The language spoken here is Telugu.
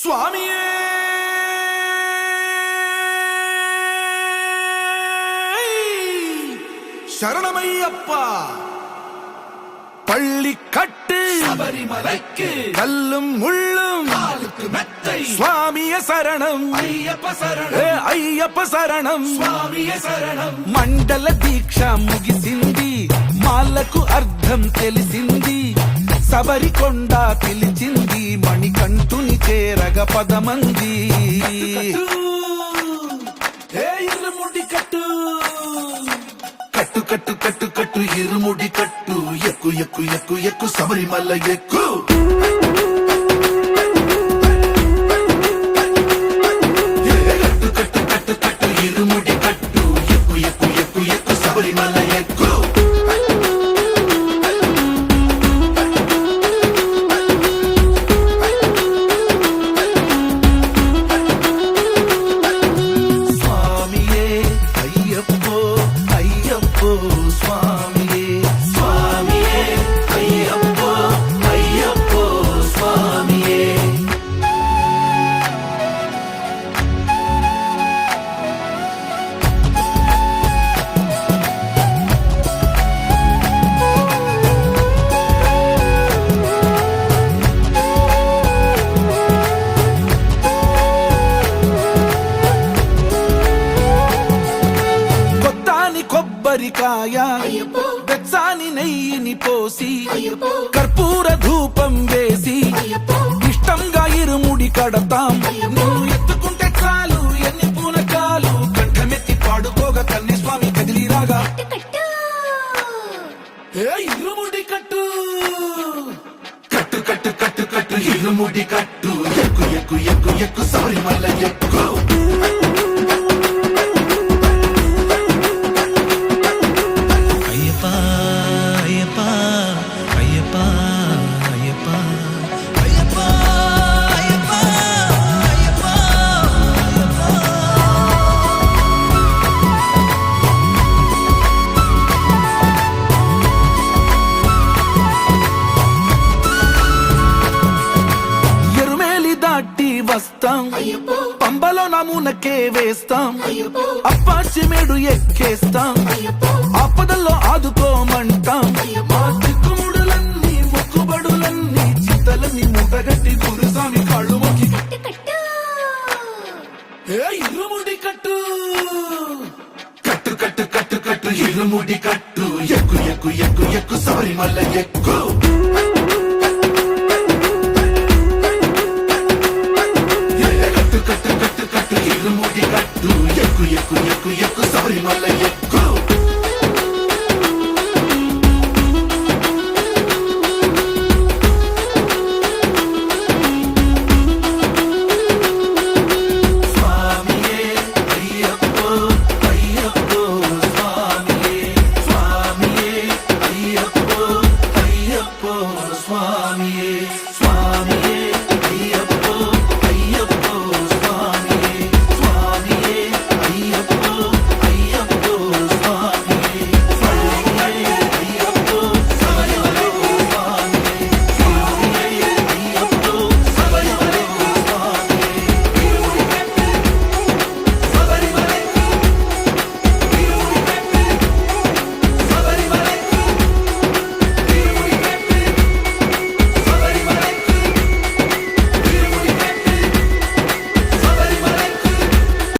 స్వామియే శరణమయ్యప్ప பள்ளிக்கட்டு சபரிமலைக்கு கல்லும் முள்ளும் காலுக்கு மெத்தை சுவாமிய சரணம் ஐயப்ப சரணம் అయ్యప్ప శరణం స్వామియ శరణం మండల దీక్ష ముగిసింది మాలకు అర్థం తెలిసింది శబరికొండ పిలిచింది మణికంఠుని చేరగ పదమంది ఇరుముడి కట్టు కట్టు కట్టు కట్టు కట్టు ఇరుముడి కట్టు ఎక్కు ఎక్కు ఎక్కు ఎక్కు శబరిమల ఎక్కు కట్టు కట్టు కట్టు కట్టు ఇరుముడి కట్టు ఎక్కు ఎక్కు ఎక్కు ఎక్కు శబరిమల ఎక్కు స్వామియే అయ్యప్పో అయ్యప్పో స్వామియే స్వామియే అయ్యప్పో అయ్యప్పో స్వామియే కొత్తాని కొబ్బరికాయ వెచ్చాని నెయ్యిని పోసి కర్పూర ధూపం వేసి ఇష్టంగా ఇరుముడి కడతాం నువ్వు ఎత్తుకుంటే చాలు ఎన్ని పూనకాలు కంఠమెత్తి పాడుకోగా కన్య స్వామి కదిలిరాగా ఇరుముడి కట్టు కట్టు కట్టు కట్టు కట్టు ఇరుముడి కట్టు ఎక్కు ఎక్కు ఎక్కు ఎక్కు శబరిమల ఎక్కు అయ్యప్ప అయ్యప్ప అయ్యప్ప అయ్యప్ప అయ్యప్ప అయ్యప్ప అయ్యప్ప ఎరుమేలి దాటి వస్తాం పంబలో నమూనకే వేస్తాం అప్పాచిమేడు ఎక్కేస్తాం ఆపదల్లో ఆదుకోమంటాం మా చిక్కుముడులన్నీ మొక్కుబడులన్నీ చింతలన్నీ మూటగట్టి గురుస్వామి కాళ్ళు మొక్కి ఇరుముడి కట్టు కట్టు కట్టు కట్టు కట్టు ఇరుముడి కట్టు ఎక్కు ఎక్కు ఎక్కు ఎక్కు శబరిమల ఎక్కు